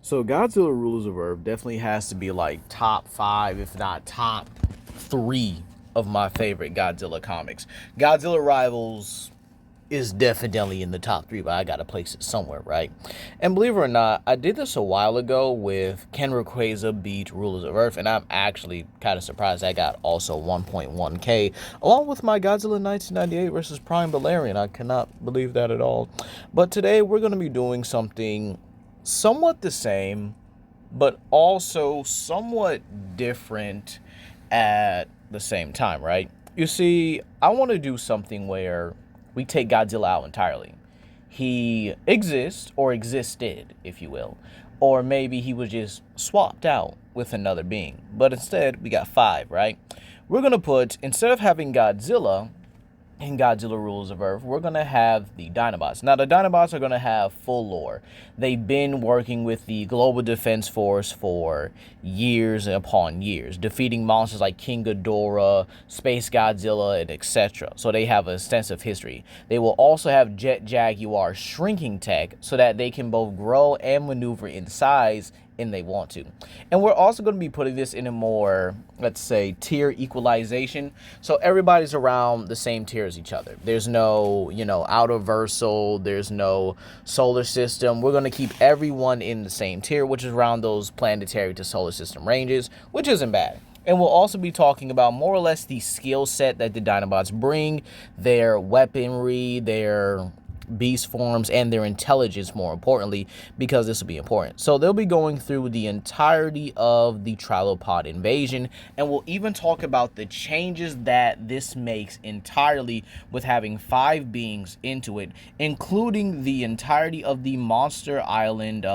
So Godzilla Rulers of Earth definitely has to be like top five, if not top three of my favorite Godzilla comics. Godzilla Rivals is definitely in the top three, but I gotta place it somewhere, right? And believe it or not, I did this a while ago with Ken Rayquaza beat Rulers of Earth, and I'm actually kind of surprised I got also 1.1k, along with my Godzilla 1998 versus Prime Valerian. I cannot believe that at all. But today we're gonna be doing something somewhat the same, but also somewhat different at the same time, right? You see, I want to do something where we take Godzilla out entirely. He exists, or existed, if you will. Or maybe he was just swapped out with another being. But instead, we got five, right? We're going to put, instead of having Godzilla, in Godzilla Rules of Earth, we're going to have the Dinobots. Now, the Dinobots are going to have full lore. They've been working with the Global Defense Force for years upon years, defeating monsters like King Ghidorah, Space Godzilla, and etc. So they have an extensive history. They will also have Jet Jaguar shrinking tech so that they can both grow and maneuver in size and they want to. And we're also going to be putting this in a more, let's say, tier equalization. So everybody's around the same tier as each other. There's no, outer versal. There's no solar system. We're going to keep everyone in the same tier, which is around those planetary to solar system ranges, which isn't bad. And we'll also be talking about more or less the skill set that the Dinobots bring, their weaponry, their beast forms, and their intelligence, more importantly, because this will be important. So they'll be going through the entirety of the Trilopod invasion, and we'll even talk about the changes that this makes entirely with having five beings into it, including the entirety of the Monster Island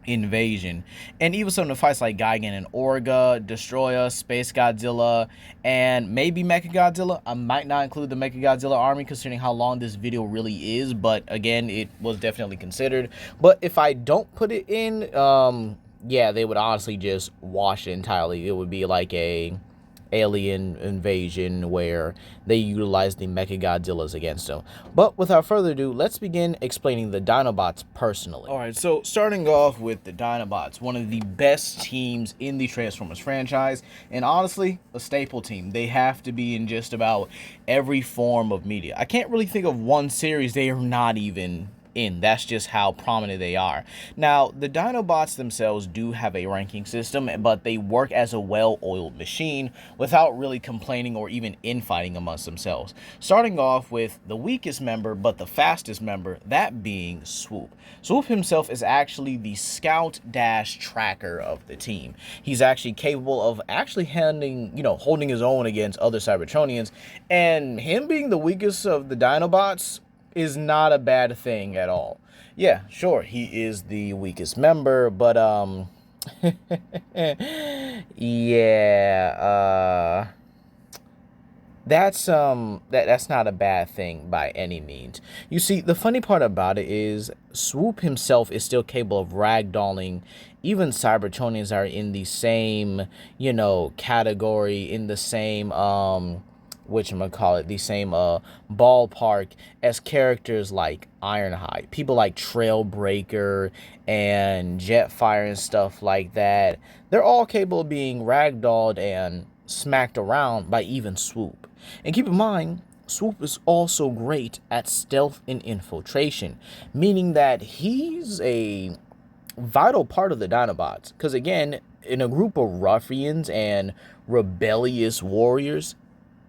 invasion, and even some of the fights like Gigan and Orga, Destroyer, Space Godzilla, and maybe Mechagodzilla. I might not include the Mechagodzilla army considering how long this video really is, but again, it was definitely considered. But if I don't put it in, yeah, they would honestly just wash it entirely. It would be like a alien invasion where they utilize the Mechagodzillas against them. But without further ado, let's begin explaining the Dinobots personally. Alright, so starting off with the Dinobots, one of the best teams in the Transformers franchise, and honestly, a staple team. They have to be in just about every form of media. I can't really think of one series they are not even in. That's just how prominent they are. Now, the Dinobots themselves do have a ranking system, but they work as a well-oiled machine without really complaining or even infighting amongst themselves. Starting off with the weakest member, but the fastest member, that being Swoop. Swoop himself is actually the scout-tracker of the team. He's actually capable of actually holding his own against other Cybertronians, and him being the weakest of the Dinobots is not a bad thing at all. Yeah, sure, he is the weakest member, but yeah, that's not a bad thing by any means. You see, the funny part about it is Swoop himself is still capable of ragdolling even Cybertronians are in the same, category, in the same the same ballpark as characters like Ironhide, people like Trailbreaker and Jetfire and stuff like that. They're all capable of being ragdolled and smacked around by even Swoop. And keep in mind, Swoop is also great at stealth and infiltration, meaning that he's a vital part of the Dinobots. Because again, in a group of ruffians and rebellious warriors,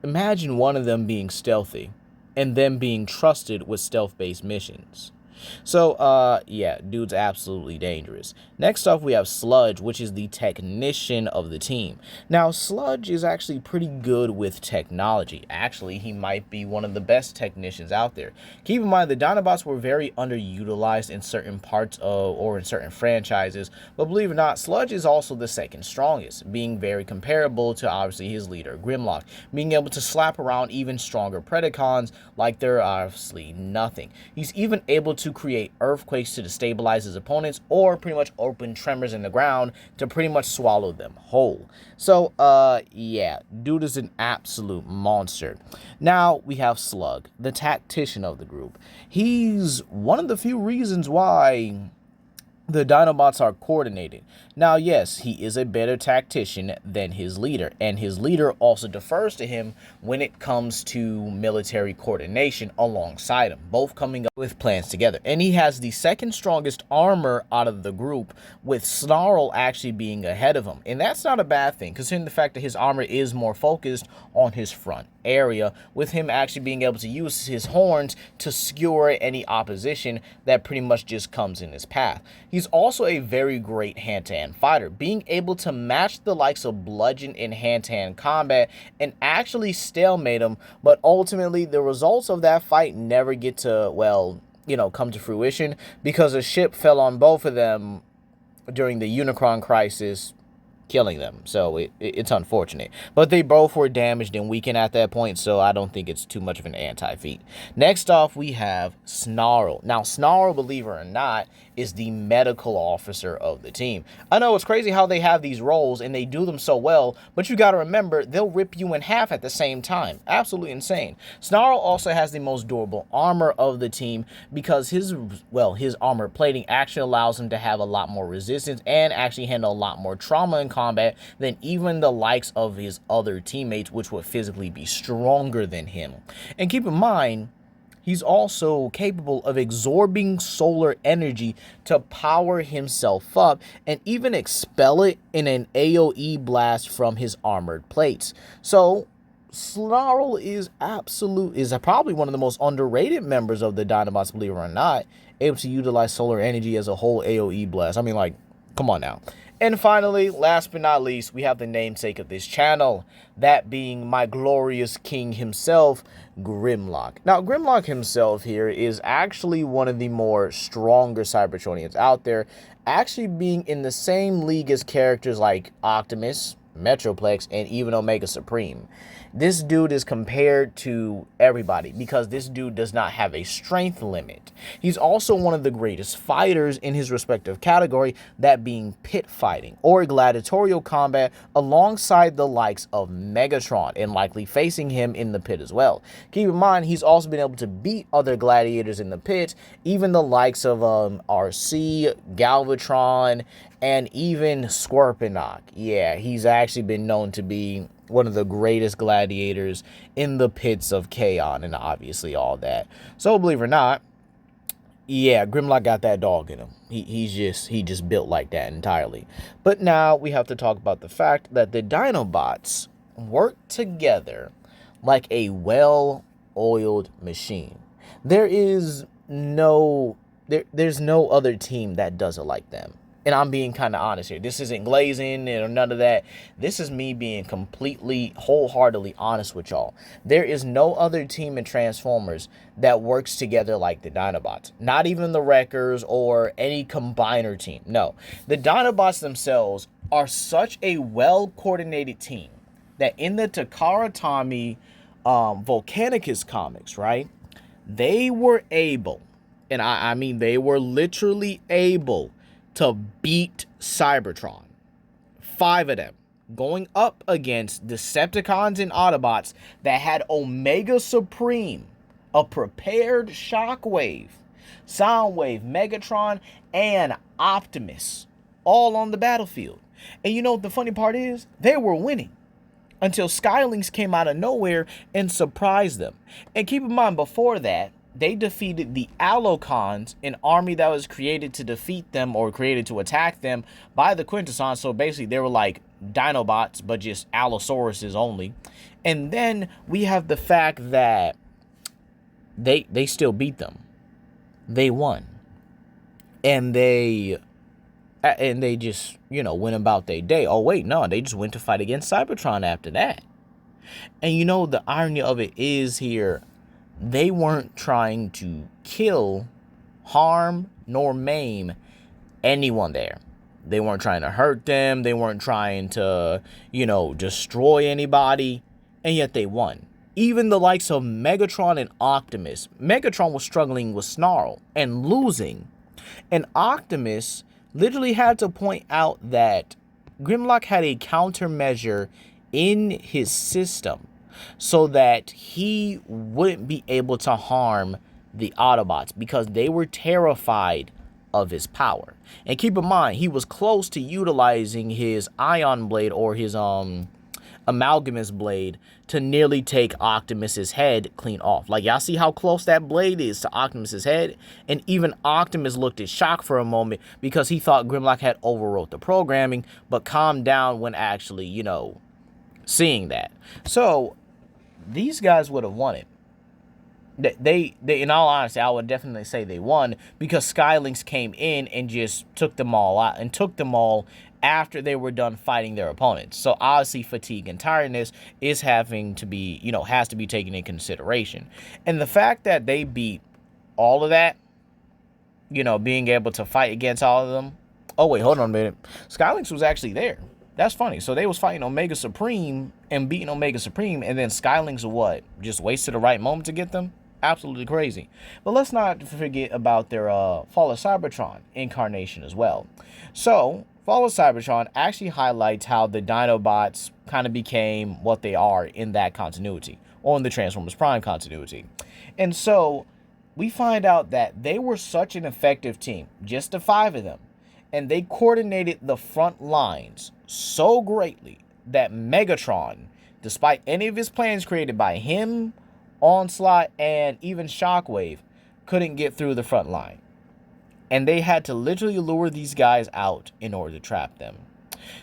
imagine one of them being stealthy and them being trusted with stealth-based missions. So, yeah, dude's absolutely dangerous. Next up, we have Sludge, which is the technician of the team. Now, Sludge is actually pretty good with technology. Actually, he might be one of the best technicians out there. Keep in mind, the Dinobots were very underutilized in certain parts of, or in certain franchises, but believe it or not, Sludge is also the second strongest, being very comparable to, obviously, his leader, Grimlock, being able to slap around even stronger Predacons like they're obviously nothing. He's even able to create earthquakes to destabilize his opponents, or pretty much open tremors in the ground to pretty much swallow them whole. So, yeah, dude is an absolute monster. Now, we have Slug, the tactician of the group. He's one of the few reasons why the Dinobots are coordinated. Now, yes, he is a better tactician than his leader, and his leader also defers to him when it comes to military coordination alongside him, both coming up with plans together. And he has the second strongest armor out of the group, with Snarl actually being ahead of him. And that's not a bad thing, considering the fact that his armor is more focused on his front area, with him actually being able to use his horns to skewer any opposition that pretty much just comes in his path. He's also a very great hand-to-hand fighter, being able to match the likes of Bludgeon in hand-to-hand combat and actually stalemate him, but ultimately the results of that fight never get to, well, come to fruition, because a ship fell on both of them during the Unicron crisis, killing them. So it's unfortunate, but they both were damaged and weakened at that point, so I don't think it's too much of an anti-feat. Next off, we have Snarl. Now, Snarl, believe it or not, is the medical officer of the team. I know it's crazy how they have these roles and they do them so well, but you got to remember, they'll rip you in half at the same time. Absolutely insane. Snarl also has the most durable armor of the team, because his armor plating actually allows him to have a lot more resistance and actually handle a lot more trauma in combat than even the likes of his other teammates, which would physically be stronger than him. And keep in mind, he's also capable of absorbing solar energy to power himself up and even expel it in an AoE blast from his armored plates. So Snarl is probably one of the most underrated members of the Dinobots, believe it or not, able to utilize solar energy as a whole AoE blast. I mean, like, come on now. And finally, last but not least, we have the namesake of this channel, that being my glorious king himself, Grimlock. Now, Grimlock himself here is actually one of the more stronger Cybertronians out there, actually being in the same league as characters like Optimus, Metroplex, and even Omega Supreme. This dude is compared to everybody because this dude does not have a strength limit. He's also one of the greatest fighters in his respective category, that being pit fighting or gladiatorial combat alongside the likes of Megatron, and likely facing him in the pit as well. Keep in mind, he's also been able to beat other gladiators in the pit, even the likes of RC, Galvatron, and even Scorponok. Yeah, he's actually been known to be one of the greatest gladiators in the pits of Chaos, and obviously all that. So believe it or not, yeah, Grimlock got that dog in him. He just built like that entirely. But now we have to talk about the fact that the Dinobots work together like a well-oiled machine. There's no other team that does it like them. And I'm being kind of honest here. This isn't glazing or none of that. This is me being completely, wholeheartedly honest with y'all. There is no other team in Transformers that works together like the Dinobots. Not even the Wreckers or any combiner team. No. The Dinobots themselves are such a well-coordinated team that in the Takara Tomy Volcanicus comics, right, they were able, and I mean they were literally able to beat Cybertron. 5 of them. Going up against Decepticons and Autobots that had Omega Supreme, a prepared Shockwave, Soundwave, Megatron, and Optimus, all on the battlefield. And you know what the funny part is? They were winning until Skylings came out of nowhere and surprised them. And keep in mind, before that, they defeated the Allocons, an army that was created to defeat them or created to attack them by the Quintessons. So basically, they were like Dinobots, but just Allosauruses only. And then we have the fact that they still beat them. They won. And they just, went about their day. Oh, wait, no, they just went to fight against Cybertron after that. And the irony of it is here, they weren't trying to kill, harm, nor maim anyone there. They weren't trying to hurt them. They weren't trying to, destroy anybody. And yet they won. Even the likes of Megatron and Optimus. Megatron was struggling with Snarl and losing. And Optimus literally had to point out that Grimlock had a countermeasure in his system so that he wouldn't be able to harm the Autobots because they were terrified of his power. And keep in mind, he was close to utilizing his ion blade or his amalgamous blade to nearly take Optimus's head clean off. Like, y'all see how close that blade is to Optimus's head? And even Optimus looked in shock for a moment because he thought Grimlock had overwrote the programming, but calmed down when actually, you know, seeing that. So these guys would have won it. They in all honesty, I would definitely say they won because Skylinks came in and just took them all out and took them all after they were done fighting their opponents. So obviously fatigue and tiredness is having to be, you know, has to be taken in consideration. And the fact that they beat all of that, you know, being able to fight against all of them. Oh, wait, hold on a minute. Skylinks was actually there. That's funny. So they was fighting Omega Supreme and beating Omega Supreme, and then Skylinks what? Just wasted the right moment to get them? Absolutely crazy. But let's not forget about their Fall of Cybertron incarnation as well. So Fall of Cybertron actually highlights how the Dinobots kind of became what they are in that continuity, or in the Transformers Prime continuity. And so we find out that they were such an effective team, just the 5 of them, and they coordinated the front lines so greatly that Megatron, despite any of his plans created by him, Onslaught, and even Shockwave, couldn't get through the front line. And they had to literally lure these guys out in order to trap them.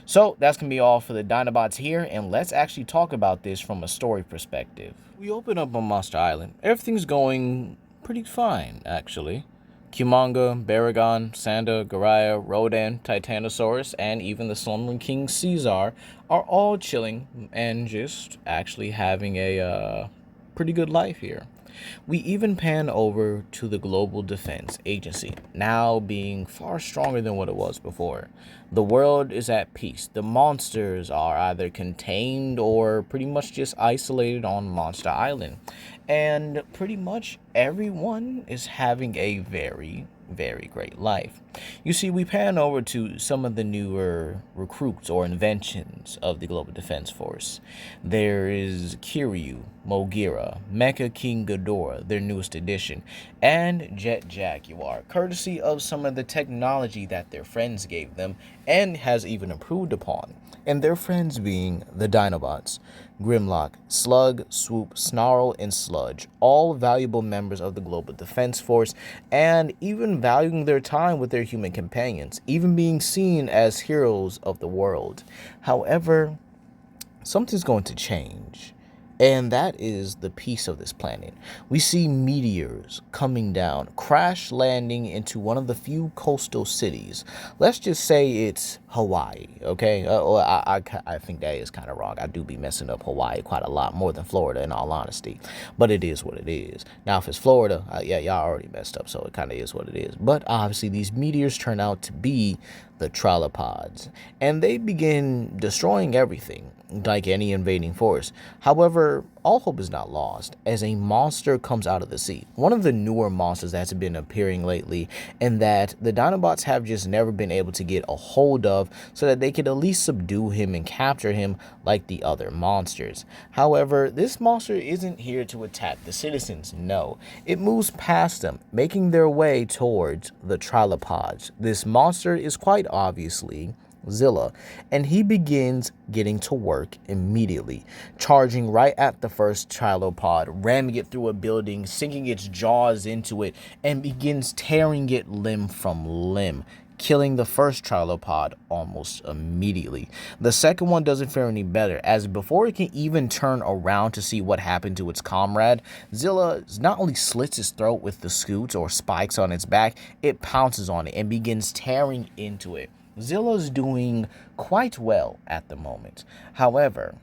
So that's going to be all for the Dinobots here, and let's actually talk about this from a story perspective. We open up on Monster Island. Everything's going pretty fine, actually. Kumonga, Baragon, Sanda, Garaya, Rodan, Titanosaurus, and even the Slumbering King Caesar are all chilling and just actually having a pretty good life here. We even pan over to the Global Defense Agency, now being far stronger than what it was before. The world is at peace. The monsters are either contained or pretty much just isolated on Monster Island. And pretty much everyone is having a very, very great life. You see, we pan over to some of the newer recruits or inventions of the Global Defense Force. There is Kiryu, Mogira, Mecha King Ghidorah, their newest addition, and Jet Jaguar, courtesy of some of the technology that their friends gave them and has even improved upon. And their friends being the Dinobots, Grimlock, Slug, Swoop, Snarl, and Sludge, all valuable members of the Global Defense Force, and even valuing their time with their human companions, even being seen as heroes of the world. However, something's going to change, and that is the peace of this planet. We see meteors coming down, crash landing into one of the few coastal cities. Let's just say it's Hawaii, okay? I think that is kind of wrong. I do be messing up Hawaii quite a lot, more than Florida in all honesty. But it is what it is. Now, if it's Florida, yeah, y'all already messed up, so it kind of is what it is. But obviously, these meteors turn out to be the Trilopods, and they begin destroying everything, like any invading force. However, all hope is not lost as a monster comes out of the sea. One of the newer monsters that's been appearing lately, and that the Dinobots have just never been able to get a hold of so that they could at least subdue him and capture him like the other monsters. However, this monster isn't here to attack the citizens, no. It moves past them, making their way towards the Trilopods. This monster is quite obviously Zilla, and he begins getting to work immediately, charging right at the first Trilopod, ramming it through a building, sinking its jaws into it, and begins tearing it limb from limb, killing the first Trilopod almost immediately. The second one doesn't fare any better, as before it can even turn around to see what happened to its comrade, Zilla not only slits its throat with the scoots or spikes on its back, it pounces on it and begins tearing into it. Zilla's doing quite well at the moment. However,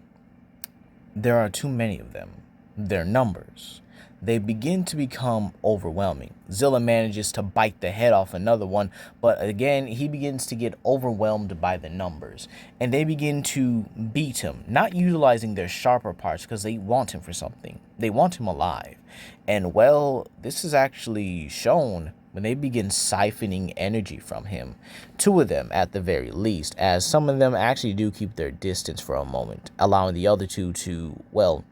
there are too many of them. Their numbers. They begin to become overwhelming. Zilla manages to bite the head off another one, but again, he begins to get overwhelmed by the numbers. And they begin to beat him, not utilizing their sharper parts because they want him for something. They want him alive. And well, this is actually shown when they begin siphoning energy from him. 2 of them at the very least, as some of them actually do keep their distance for a moment, allowing the other 2 to, well,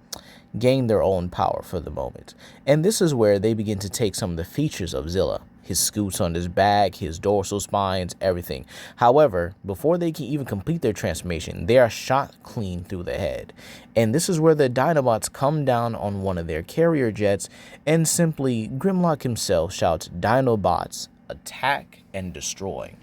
gain their own power for the moment. And this is where they begin to take some of the features of Zilla. his scoots on his back, his dorsal spines, everything. However, before they can even complete their transformation, they are shot clean through the head. And this is where the Dinobots come down on one of their carrier jets, and simply Grimlock himself shouts, "Dinobots, attack and destroy."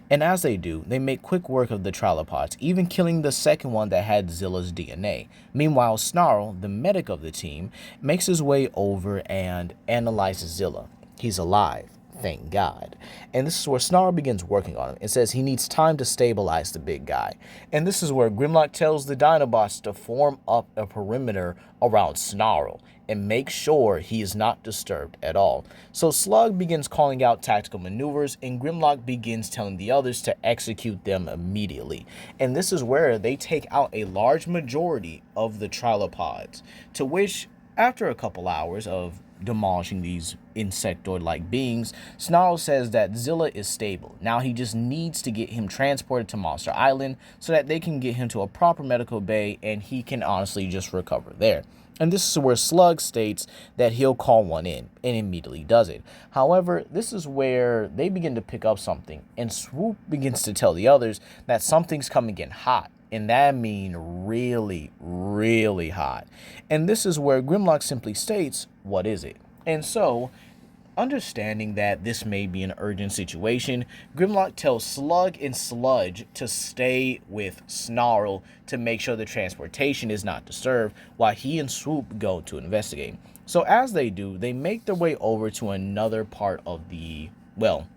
And as they do, they make quick work of the Trilopods, even killing the second one that had Zilla's DNA. Meanwhile, Snarl, the medic of the team, makes his way over and analyzes Zilla. He's alive, thank God. And this is where Snarl begins working on him. It says he needs time to stabilize the big guy. And this is where Grimlock tells the Dinobots to form up a perimeter around Snarl and make sure he is not disturbed at all. So Slug begins calling out tactical maneuvers, and Grimlock begins telling the others to execute them immediately. And this is where they take out a large majority of the Trilopods, to which, after a couple hours of demolishing these insectoid-like beings, Snarl says that Zilla is stable. Now he just needs to get him transported to Monster Island so that they can get him to a proper medical bay and he can honestly just recover there. And this is where Slug states that he'll call one in, and immediately does it. However, this is where they begin to pick up something, and Swoop begins to tell the others that something's coming in hot. And that means really, really hot. And this is where Grimlock simply states, "What is it?" And so, understanding that this may be an urgent situation, Grimlock tells Slug and Sludge to stay with Snarl to make sure the transportation is not disturbed while he and Swoop go to investigate. So as they do, they make their way over to another part of the, well,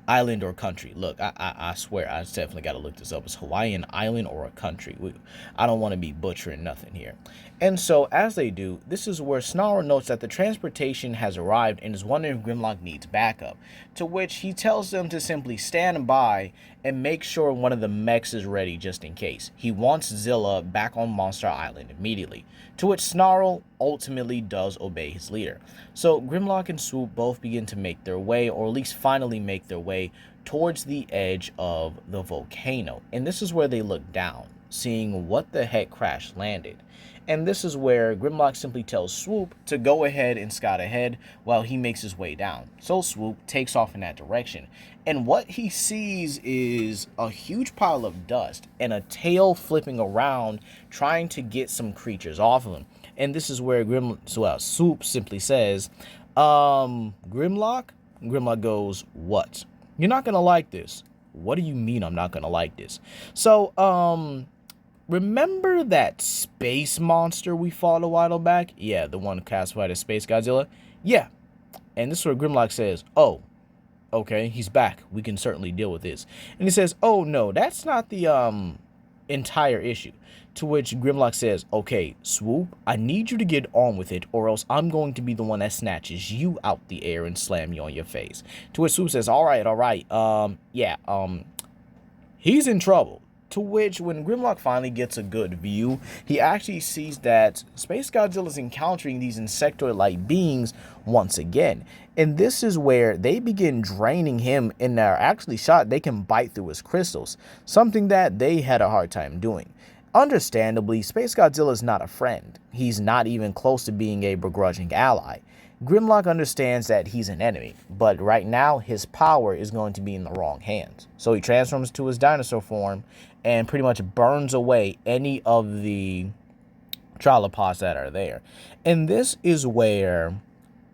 island or country. Look, I swear, I definitely got to look this up. It's Hawaiian island or a country. I don't want to be butchering nothing here. And so, as they do, this is where Snarl notes that the transportation has arrived and is wondering if Grimlock needs backup, to which he tells them to simply stand by and make sure one of the mechs is ready just in case. He wants Zilla back on Monster Island immediately, to which Snarl ultimately does obey his leader. So Grimlock and Swoop both begin to make their way, or at least finally make their way, towards the edge of the volcano. And this is where they look down, seeing what the heck crash landed. And this is where Grimlock simply tells Swoop to go ahead and scout ahead while he makes his way down. So Swoop takes off in that direction. And what he sees is a huge pile of dust and a tail flipping around trying to get some creatures off of him. And this is where Swoop simply says, Grimlock? Grimlock goes, "What? You're not going to like this." "What do you mean I'm not going to like this?" So, remember that space monster we fought a while back? Yeah, the one classified as Space Godzilla? Yeah. And this is where Grimlock says, "Oh, okay, he's back. We can certainly deal with this." And he says, "Oh, no, that's not the entire issue." To which Grimlock says, "Okay, Swoop, I need you to get on with it, or else I'm going to be the one that snatches you out the air and slam you on your face." To which Swoop says, all right, he's in trouble. To which, when Grimlock finally gets a good view, he actually sees that Space Godzilla is encountering these insectoid-like beings once again. And this is where they begin draining him, and they're actually shot. They can bite through his crystals, something that they had a hard time doing. Understandably, Space Godzilla is not a friend. He's not even close to being a begrudging ally. Grimlock understands that he's an enemy, but right now his power is going to be in the wrong hands. So he transforms to his dinosaur form and pretty much burns away any of the Trilopods that are there. And this is where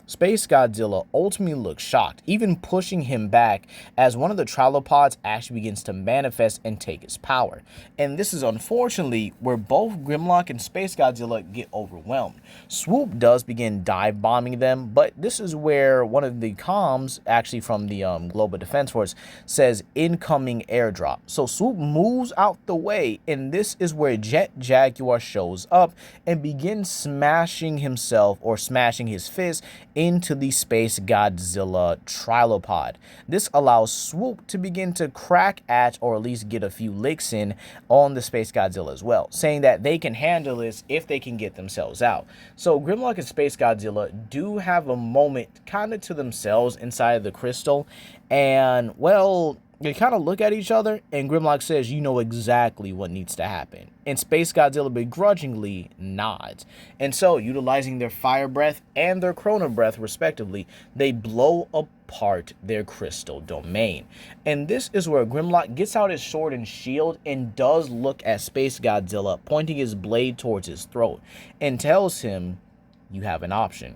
Space Godzilla ultimately looks shocked, even pushing him back as one of the Trilopods actually begins to manifest and take his power. And this is unfortunately where both Grimlock and Space Godzilla get overwhelmed. Swoop does begin dive bombing them, but this is where one of the comms, actually from the Global Defense Force, says incoming airdrop. So Swoop moves out the way, and this is where Jet Jaguar shows up and begins smashing himself, or smashing his fist, into the Space Godzilla Trilopod. This allows Swoop to begin to crack at, or at least get a few licks in, on the Space Godzilla as well, saying that they can handle this if they can get themselves out. So Grimlock and Space Godzilla do have a moment kind of to themselves inside of the crystal, and well, They kind of look at each other, and Grimlock says, "You know exactly what needs to happen." And Space Godzilla begrudgingly nods. And so, utilizing their fire breath and their chrono breath, respectively, they blow apart their crystal domain. And this is where Grimlock gets out his sword and shield and does look at Space Godzilla, pointing his blade towards his throat, and tells him, "You have an option.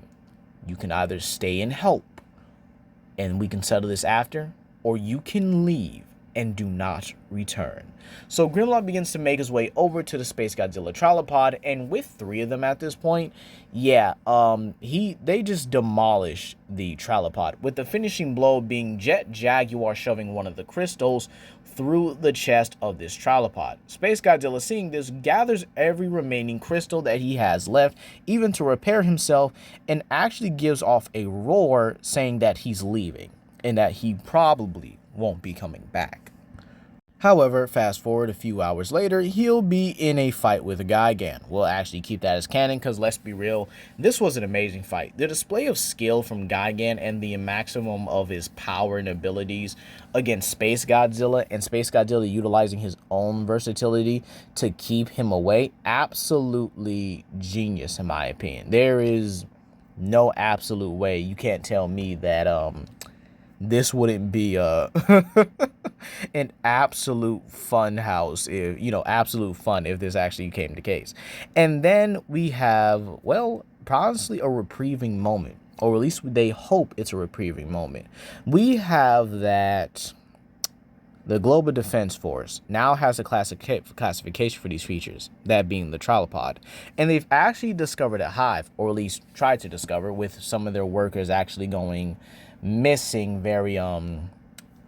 You can either stay and help, and we can settle this after, or you can leave and do not return." So Grimlock begins to make his way over to the Space Godzilla Trilopod, and with 3 of them at this point, they just demolish the Trilopod, with the finishing blow being Jet Jaguar shoving one of the crystals through the chest of this Trilopod. Space Godzilla, seeing this, gathers every remaining crystal that he has left, even to repair himself, and actually gives off a roar saying that he's leaving and that he probably won't be coming back. However, fast forward a few hours later, he'll be in a fight with Gigan. We'll actually keep that as canon because, let's be real, this was an amazing fight. The display of skill from Gigan and the maximum of his power and abilities against Space Godzilla, and Space Godzilla utilizing his own versatility to keep him away, absolutely genius in my opinion. There is no absolute way you can't tell me that this wouldn't be an absolute fun house, if absolute fun if this actually came to case. And then we have, well, honestly, a reprieving moment, or at least they hope it's a reprieving moment. We have that the Global Defense Force now has a classification for these features, that being the Trilopod. And they've actually discovered a hive, or at least tried to discover, with some of their workers actually going missing very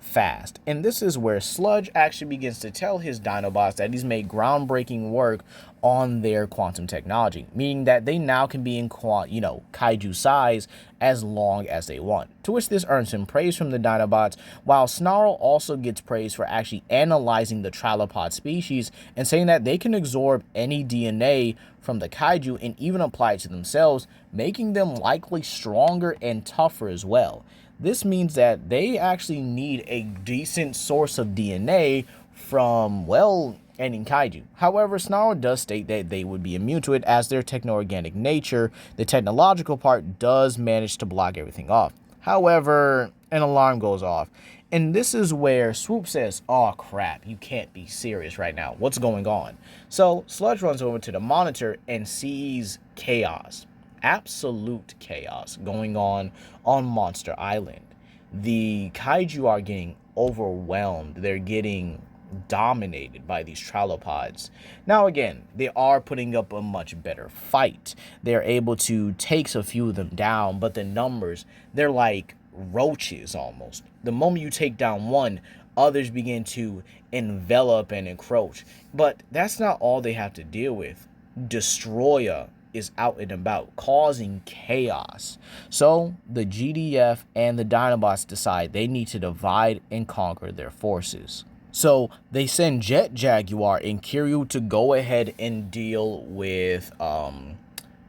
fast. And this is where Sludge actually begins to tell his Dinobots that he's made groundbreaking work on their quantum technology, meaning that they now can be in kaiju size as long as they want. To which this earns him praise from the Dinobots, while Snarl also gets praise for actually analyzing the Trilopod species and saying that they can absorb any DNA from the kaiju and even apply it to themselves, making them likely stronger and tougher as well. This means that they actually need a decent source of DNA from, well, any kaiju. However, Snarl does state that they would be immune to it, as their techno-organic nature, the technological part, does manage to block everything off. However, an alarm goes off, and this is where Swoop says, "Oh crap, you can't be serious right now. What's going on?" So Sludge runs over to the monitor and sees chaos. Absolute chaos going on Monster Island. The kaiju are getting overwhelmed. They're getting dominated by these Trilopods. Now again, they are putting up a much better fight. They're able to take a few of them down, but the numbers, they're like roaches almost. The moment you take down one, others begin to envelop and encroach. But that's not all they have to deal with. Destroyer is out and about, causing chaos. So the GDF and the Dinobots decide they need to divide and conquer their forces. So they send Jet Jaguar and Kiryu to go ahead and deal with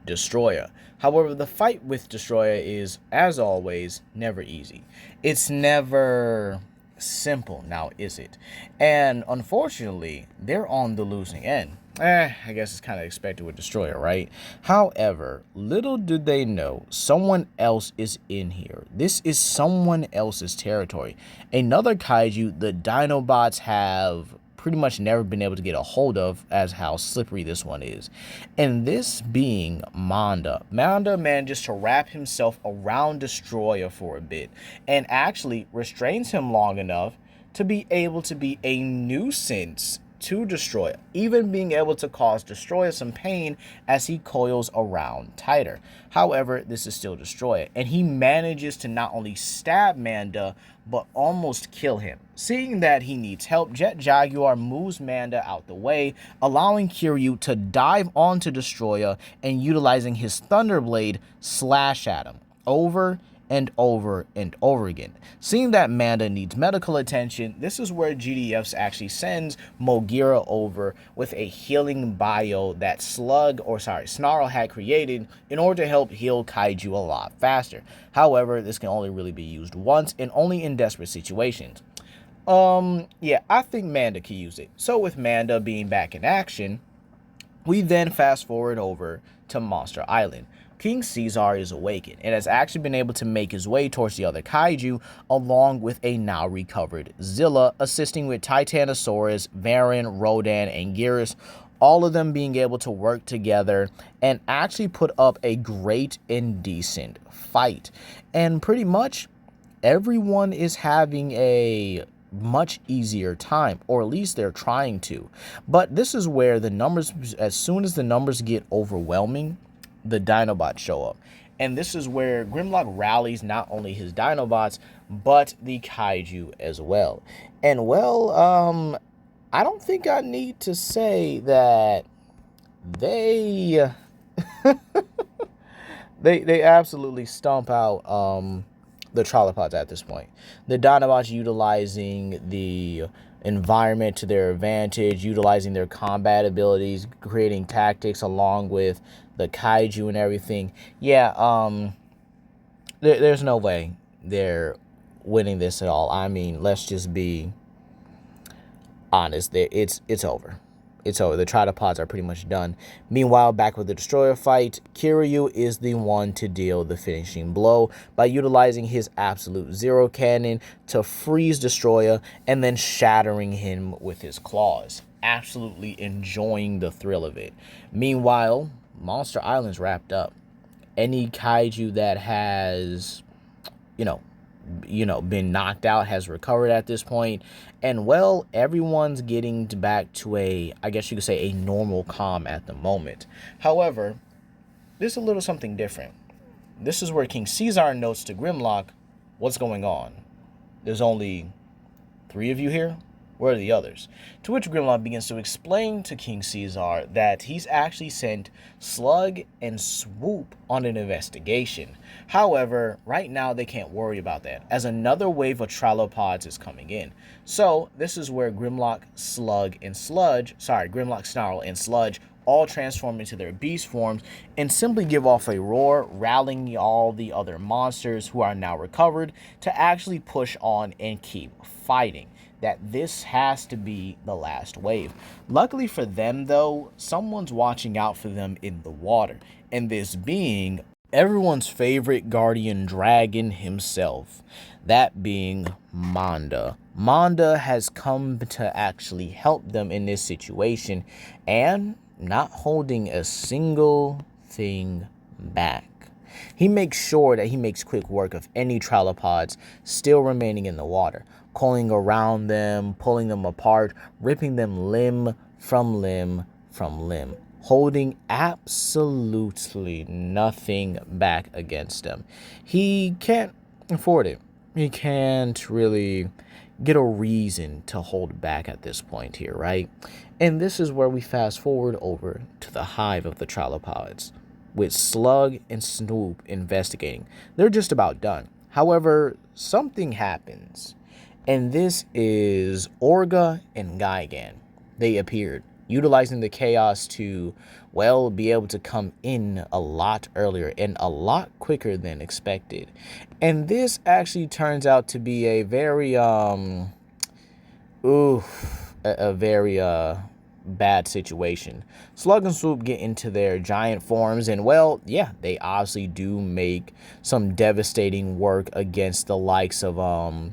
Destroyer. However, the fight with Destroyer is, as always, never easy. It's never simple, now is it? And unfortunately, they're on the losing end. I guess it's kind of expected with Destroyer, right? However, little did they know, someone else is in here. This is someone else's territory. Another kaiju the Dinobots have pretty much never been able to get a hold of, as how slippery this one is. And this being Manda. Manda manages to wrap himself around Destroyer for a bit, and actually restrains him long enough to be able to be a nuisance to Destroyer, even being able to cause Destroyer some pain as he coils around tighter. However, this is still Destroyer, and he manages to not only stab Manda, but almost kill him. Seeing that he needs help, Jet Jaguar moves Manda out the way, allowing Kiryu to dive onto Destroyer and utilizing his Thunderblade slash at him over and over and over again. Seeing that Manda needs medical attention, this is where GDFs actually sends Mogira over with a healing bio that Snarl had created in order to help heal kaiju a lot faster. However, this can only really be used once and only in desperate situations. Yeah, I think Manda can use it. So with Manda being back in action, we then fast forward over to Monster Island. King Caesar is awakened and has actually been able to make his way towards the other kaiju along with a now recovered Zilla, assisting with Titanosaurus, Varan, Rodan, and Gearus, all of them being able to work together and actually put up a great and decent fight. And pretty much everyone is having a much easier time, or at least they're trying to. But this is where the numbers, as soon as the numbers get overwhelming, the Dinobots show up. And this is where Grimlock rallies not only his Dinobots, but the kaiju as well. And well, I don't think I need to say that they they absolutely stomp out the Trilopods at this point. The Dinobots utilizing the environment to their advantage, utilizing their combat abilities, creating tactics along with the kaiju and everything. Yeah, there's no way they're winning this at all. I mean, let's just be honest. It's over. It's over. The Trilopods are pretty much done. Meanwhile, back with the Destroyer fight, Kiryu is the one to deal the finishing blow by utilizing his Absolute Zero Cannon to freeze Destroyer and then shattering him with his claws. Absolutely enjoying the thrill of it. Meanwhile, Monster Island's wrapped up. Any kaiju that has, been knocked out has recovered at this point. And well, everyone's getting back to I guess you could say, a normal calm at the moment. However, there's a little something different. This is where King Caesar notes to Grimlock, what's going on? There's only 3 of you here? Where are the others? To which Grimlock begins to explain to King Caesar that he's actually sent Slug and Swoop on an investigation. However, right now they can't worry about that, as another wave of Trilopods is coming in. So this is where Grimlock, Grimlock, Snarl, and Sludge all transform into their beast forms and simply give off a roar, rallying all the other monsters who are now recovered to actually push on and keep fighting. That this has to be the last wave. Luckily for them, though, someone's watching out for them in the water, and this being everyone's favorite guardian dragon himself, that being Manda. Manda has come to actually help them in this situation and not holding a single thing back. He makes sure that he makes quick work of any Trilopods still remaining in the water, coiling around them, pulling them apart, ripping them limb from limb from limb, holding absolutely nothing back against them. He can't afford it. He can't really get a reason to hold back at this point here, right? And this is where we fast forward over to the hive of the Trilopods, with Slug and Snoop investigating. They're just about done. However, something happens, and this is Orga and Gigan. They appeared, utilizing the chaos to, well, be able to come in a lot earlier and a lot quicker than expected. And this actually turns out to be a very, very bad situation. Slug and Swoop get into their giant forms, and well, yeah, they obviously do make some devastating work against the likes of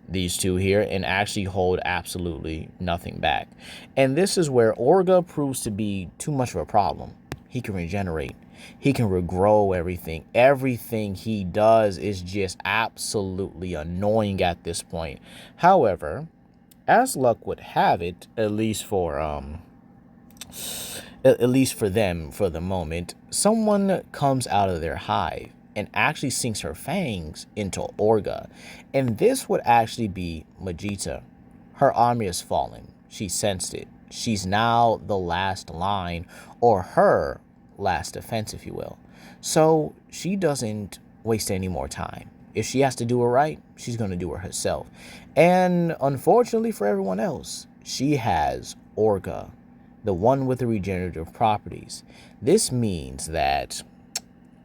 these two here and actually hold absolutely nothing back. And this is where Orga proves to be too much of a problem. He can regenerate. He can regrow everything. Everything he does is just absolutely annoying at this point. However, as luck would have it, at least for them for the moment, someone comes out of their hive and actually sinks her fangs into Orga. And this would actually be Vegeta. Her army has fallen. She sensed it. She's now the last line, or her last defense, if you will. So she doesn't waste any more time. If she has to do it right, she's going to do it herself. And unfortunately for everyone else, she has Orga, the one with the regenerative properties. This means that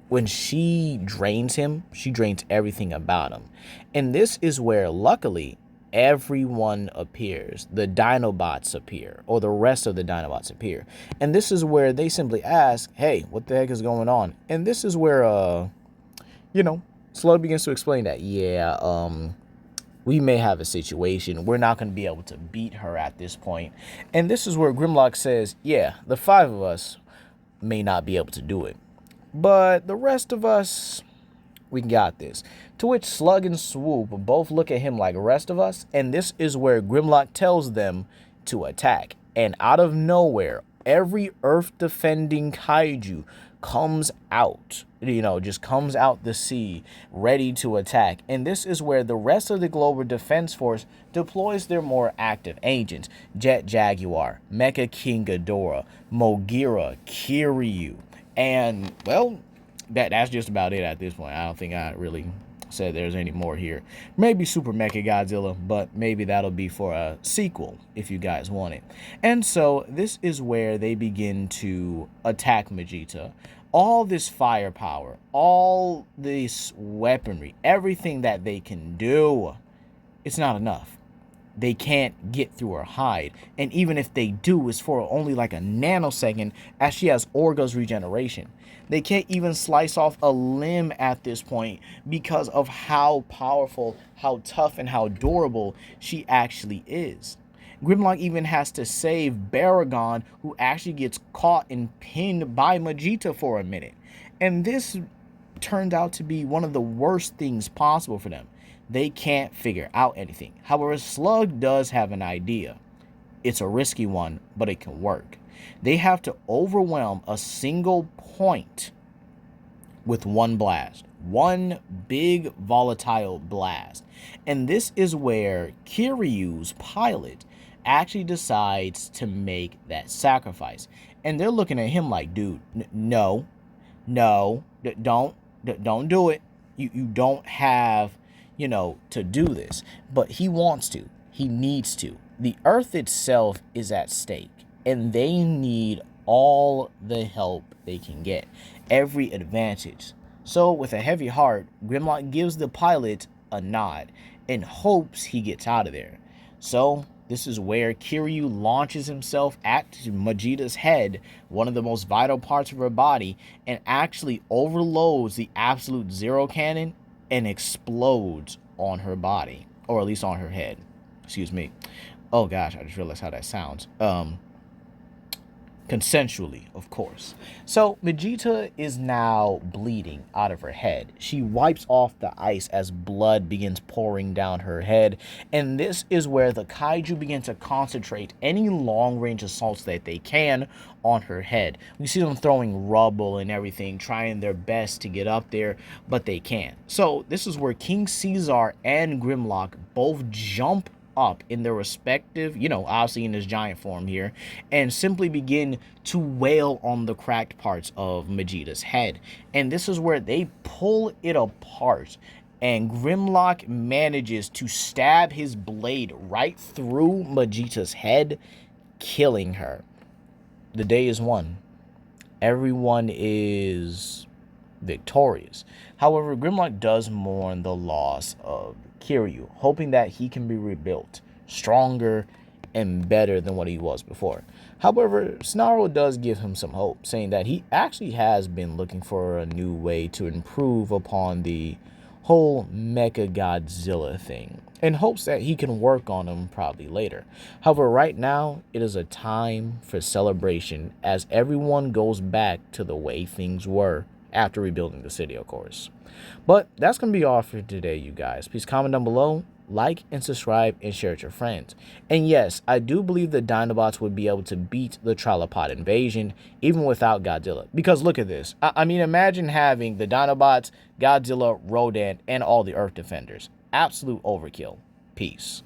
when she drains him, she drains everything about him. And this is where, luckily, everyone appears. The Dinobots appear, or the rest of the Dinobots appear. And this is where they simply ask, hey, what the heck is going on? And this is where, Slug begins to explain that, we may have a situation. We're not going to be able to beat her at this point. And this is where Grimlock says, yeah, the 5 of us may not be able to do it, but the rest of us, we got this. To which Slug and Swoop both look at him like the rest of us, and this is where Grimlock tells them to attack. And out of nowhere, every Earth-defending kaiju comes out, just comes out the sea, ready to attack. And this is where the rest of the Global Defense Force deploys their more active agents. Jet Jaguar, Mecha King Ghidorah, Mogira, Kiryu. And, well, that's just about it at this point. I don't think I really said there's any more here. Maybe Super Mecha Godzilla, but maybe that'll be for a sequel if you guys want it. And so this is where they begin to attack Vegeta. All this firepower, all this weaponry, everything that they can do, it's not enough. They can't get through her hide. And even if they do, it's for only like a nanosecond, as she has Orga's regeneration. They can't even slice off a limb at this point because of how powerful, how tough, and how durable she actually is. Grimlock even has to save Baragon, who actually gets caught and pinned by Vegeta for a minute. And this turned out to be one of the worst things possible for them. They can't figure out anything. However, Slug does have an idea. It's a risky one, but it can work. They have to overwhelm a single point with one blast. One big volatile blast. And this is where Kiryu's pilot actually decides to make that sacrifice. And they're looking at him like, dude, no, don't do it. You don't have, to do this. But he wants to. He needs to. The Earth itself is at stake, and they need all the help they can get. Every advantage. So with a heavy heart, Grimlock gives the pilot a nod and hopes he gets out of there. So this is where Kiryu launches himself at Vegeta's head, one of the most vital parts of her body, and actually overloads the Absolute Zero cannon and explodes on her body, or at least on her head. Excuse me. Oh gosh, I just realized how that sounds. Consensually, of course. So Vegeta is now bleeding out of her head. She wipes off the ice as blood begins pouring down her head. And this is where the kaiju begin to concentrate any long-range assaults that they can on her head. We see them throwing rubble and everything, trying their best to get up there, but they can't. So this is where King Caesar and Grimlock both jump up in their respective, obviously in this giant form here, and simply begin to wail on the cracked parts of Vegeta's head. And this is where they pull it apart, and Grimlock manages to stab his blade right through Vegeta's head, killing her. The day is won. Everyone is victorious. However, Grimlock does mourn the loss of Kiryu, hoping that he can be rebuilt stronger and better than what he was before. However, Snarl does give him some hope, saying that he actually has been looking for a new way to improve upon the whole Mecha Godzilla thing, in hopes that he can work on them probably later. However, right now, it is a time for celebration as everyone goes back to the way things were after rebuilding the city, of course. But that's going to be all for today, you guys. Please comment down below, like and subscribe, and share with your friends. And yes, I do believe the Dinobots would be able to beat the Trilopod invasion even without Godzilla. Because look at this. I mean, imagine having the Dinobots, Godzilla, Rodan, and all the Earth Defenders. Absolute overkill. Peace.